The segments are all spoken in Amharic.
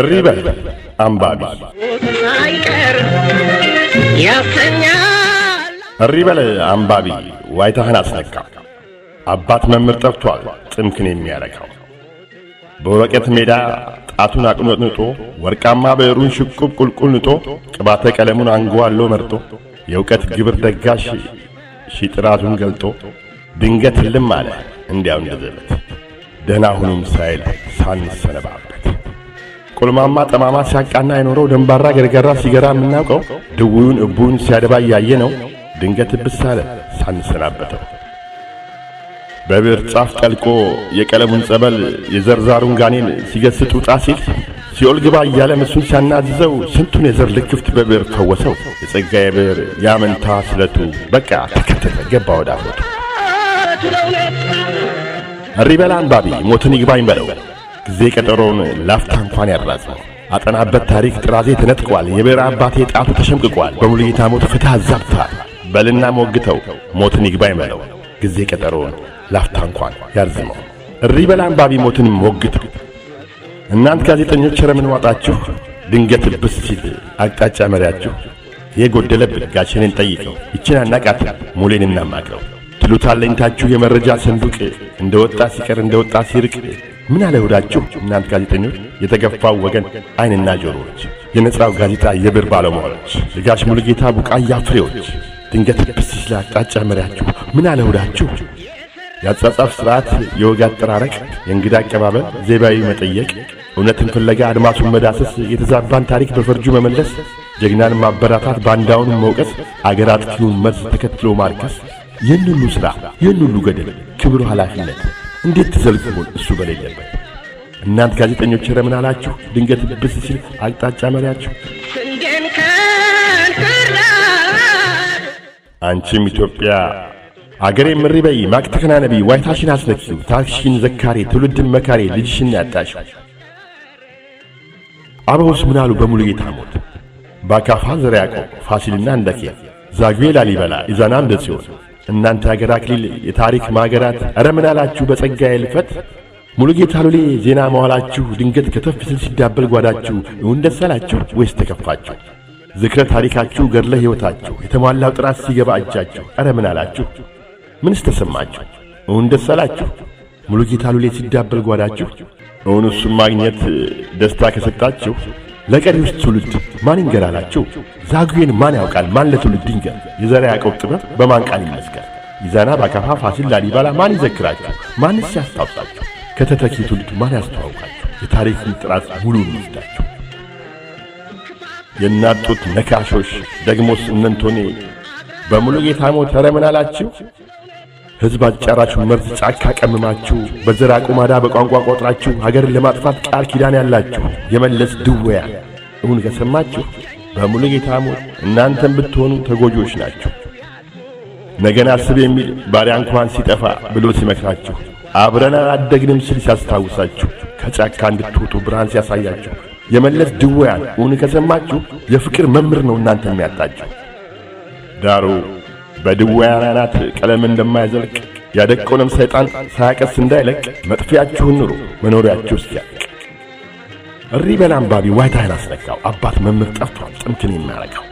እሪበል አንባቢ እሪበል አንባቢ ዋይታህን አስነካ። አባት መምህር ጠፍቷል ጥምክን የሚያረካው በወረቀት ሜዳ ጣቱን አቅኖጥንጦ ወርቃማ ብዕሩን ሽቁብ ቁልቁል ንጦ ቅባተ ቀለሙን አንጓሎ መርጦ የእውቀት ግብር ደጋሽ ሺጥራቱን ገልጦ ድንገት ልም አለ እንዲያው እንደዘበት ደህና ሁኑም ሳይል ሳንሰነባበት ቁልማማ ጠማማ ሲያቃና አይኖረው ደንባራ ገርገራ ሲገራ የምናውቀው ድውዩን እቡን ሲያደባ ያየ ነው ድንገት ብሳለ ሳንሰናበተው በብዕር ጫፍ ጠልቆ የቀለሙን ጸበል የዘርዛሩን ጋኔን ሲገስጥ ውጣ ሲል ሲኦል ግባ እያለ ምሱን ሲያናዝዘው ስንቱን የዘር ልክፍት በብዕር ፈወሰው። የጸጋዬ ብዕር ያመንታ ስለቱ በቃ ተከተተ ገባ ወደ አፎቱ። እሪበል አንባቢ ሞትን ይግባኝ በለው ጊዜ ቀጠሮውን ላፍታ እንኳን ያራዘው አጠናበት ታሪክ ጥራዜ ተነጥቋል። የብዕር አባቴ ጣቱ ተሸምቅቋል። በሙሉጌታ ሞት ፍትህ አዛብቷል። በልና ሞግተው ሞትን ይግባኝ በለው ጊዜ ቀጠሮውን ላፍታ እንኳን ያርዝመው። እሪበል አንባቢ ሞትን ሞግተው እናንተ ጋዜጠኞች ረምን ዋጣችሁ ድንገት ብስ ሲል አቅጣጫ መሪያችሁ የጎደለብን ጋሸንን ጠይቀው ይችን አናቃት ሙሌን እናማክረው ትሉታለኝታችሁ የመረጃ ሰንዱቅ እንደወጣ ሲቀር እንደወጣ ሲርቅ ምን አለውዳችሁ እናንተ ጋዜጠኞች የተገፋው ወገን አይንና ጆሮዎች የነጻው ጋዜጣ የብዕር ባለሟሎች የጋሽ ሙሉጌታ ቡቃያ ፍሬዎች ድንገት ብስ ሲል አቅጣጫ መሪያችሁ ምን አለውዳችሁ ያጻጻፍ ሥርዓት የወግ አጠራረቅ የእንግዳ አቀባበል ዘይባዊ መጠየቅ እውነትን ፍለጋ አድማሱን መዳሰስ የተዛባን ታሪክ በፈርጁ መመለስ ጀግናን ማበራታት ባንዳውን መውቀስ አገር አጥፊውን መርዝ ተከትሎ ማርከስ ይህን ሁሉ ሥራ ይህን ሁሉ ገደል ክብሩ ኃላፊነት እንዴት ተዘልፎን እሱ በሌለበት እናንተ ጋዜጠኞች ረምን አላችሁ ድንገት ብስ ሲል አቅጣጫ መሪያችሁ አንቺም ኢትዮጵያ አገሬ ምሪበይ ማክተከናነቢ ዋይታሽን አስነኪው ታክሽን ዘካሬ ትውልድን መካሬ ልጅሽን ያጣሽው አበውስ ምናሉ በሙሉጌታ ሞት ባካፋ ዘር ያዕቆብ ፋሲልና እንደኬ ዛግዌ ላሊበላ ኢዛና እንደ ጽዮን እናንተ አገር አክሊል የታሪክ ማገራት አረ ምናላችሁ በጸጋዬ ልፈት ሙሉጌታ ሉሌ ዜና መዋላችሁ ድንገት ከተፍ ሲል ሲዳበል ጓዳችሁ እንደሰላችሁ ወይስ ተከፋችሁ ዝክረ ታሪካችሁ ገድለ ሕይወታችሁ የተሟላው ጥራት ሲገባ እጃችሁ አረ ምናላችሁ ምንስ ተሰማችሁ እንደሰላችሁ ሙሉጌታ ሉሌ ሲዳበል ጓዳችሁ እሱን ማግኘት ደስታ ከሰጣችሁ ለቀሪውስ ትውልድ ማን ይንገራላችሁ ዛግዌን ማን ያውቃል ማን ለትውልድ ይንገር የዘራ ያዕቆብ ጥበብ በማን ቃል ይመስከር ኢዛና ባካፋ ፋሲል ላሊበላ ማን ይዘክራችሁ ማንስ ያስታውሳችሁ ከተተኪ ትውልድ ማን ያስተዋውቃችሁ የታሪክን ጥራት ሙሉን ይወስዳችሁ የናጡት ነካሾች ደግሞስ እነንቶኔ በሙሉጌታ ሞት ኧረ ምን አላችሁ ሕዝብ አጫራችሁ መርዝ ጫካ ቀምማችሁ በዘራ ቁማዳ በቋንቋ ቆጥራችሁ ሀገርን ለማጥፋት ቃል ኪዳን ያላችሁ የመለስ ድወያ እውን ከሰማችሁ በሙሉጌታ ሞት እናንተም ብትሆኑ ተጎጆች ናችሁ። ነገን አስብ የሚል ባሪያ እንኳን ሲጠፋ ብሎ ሲመክራችሁ አብረን አደግንም ሲል ሲያስታውሳችሁ ከጫካ እንድትወጡ ብርሃን ሲያሳያችሁ የመለስ ድወያን እውን ከሰማችሁ የፍቅር መምህር ነው እናንተ የሚያጣችሁ። ዳሩ በድወያን አናት ቀለም እንደማይዘልቅ ያደቆንም ሰይጣን ሳያቀስ እንዳይለቅ መጥፊያችሁን ኑሩ መኖሪያችሁ እስኪያልቅ። እሪበል አንባቢ ዋይታህን አስነካው አባት መምህር ጠፍቷል ጥምክን የሚያረካው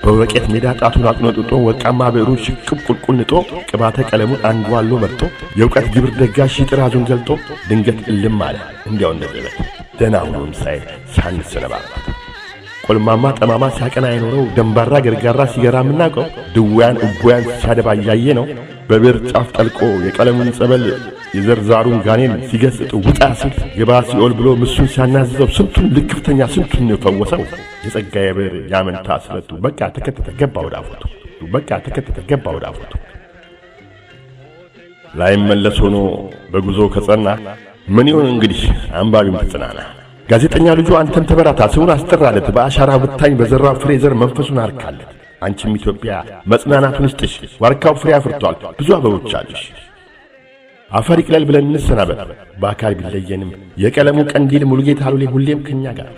በወረቀት ሜዳ ጣቱን አቅኖጥጦ ወርቃማ ብዕሩን ሽቅብ ቁልቁል ንጦ ቅባተ ቀለሙን አንጓሎ መርጦ የእውቀት ግብር ደጋሽ ጥራዙን ገልጦ ድንገት እልም አለ እንዲያው እንደዘበት ደህና ሁኑም ሳይል ሳንሰነባበት ቆልማማ ጠማማ ሲያቀና አይኖረው ደንባራ ገርጋራ ሲገራ የምናውቀው ድውያን እቡያን ሲያደባ ያየ ነው በብዕር ጫፍ ጠልቆ የቀለሙን ጸበል የዘርዛሩን ጋኔን ሲገስጥ ውጣ ሲል ግባ ሲኦል ብሎ ምሱን ሲያናዝዘው ስንቱን ልክፍተኛ ስንቱን ፈወሰው። የጸጋዬ ብዕር ያመንታ ስለቱ በቃ ተከተተ ገባ ወደ አፎቱ በቃ ተከተተ ገባ ወደ አፎቱ ላይመለስ ሆኖ በጉዞ ከጸና ምን ይሁን እንግዲህ አንባቢም ተጽናና። ጋዜጠኛ ልጁ አንተም ተበራታ ስሙን አስጠራለት በአሻራ ብታኝ በዘራው ፍሬ ዘር መንፈሱን አርካለት። አንቺም ኢትዮጵያ መጽናናቱን ስጥሽ ዋርካው ፍሬ አፍርቷል ብዙ አበቦች አሉሽ። አፈር ይቅለል ብለን እንሰናበት በአካል ቢለየንም የቀለሙ ቀንዲል ሙሉጌታ ሉሌ ሁሌም ከኛ ጋር።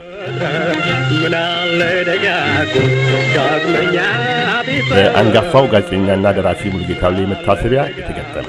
በአንጋፋው ጋዜጠኛና ደራሲ ሙሉጌታ ሉሌ መታሰቢያ የተገጠመ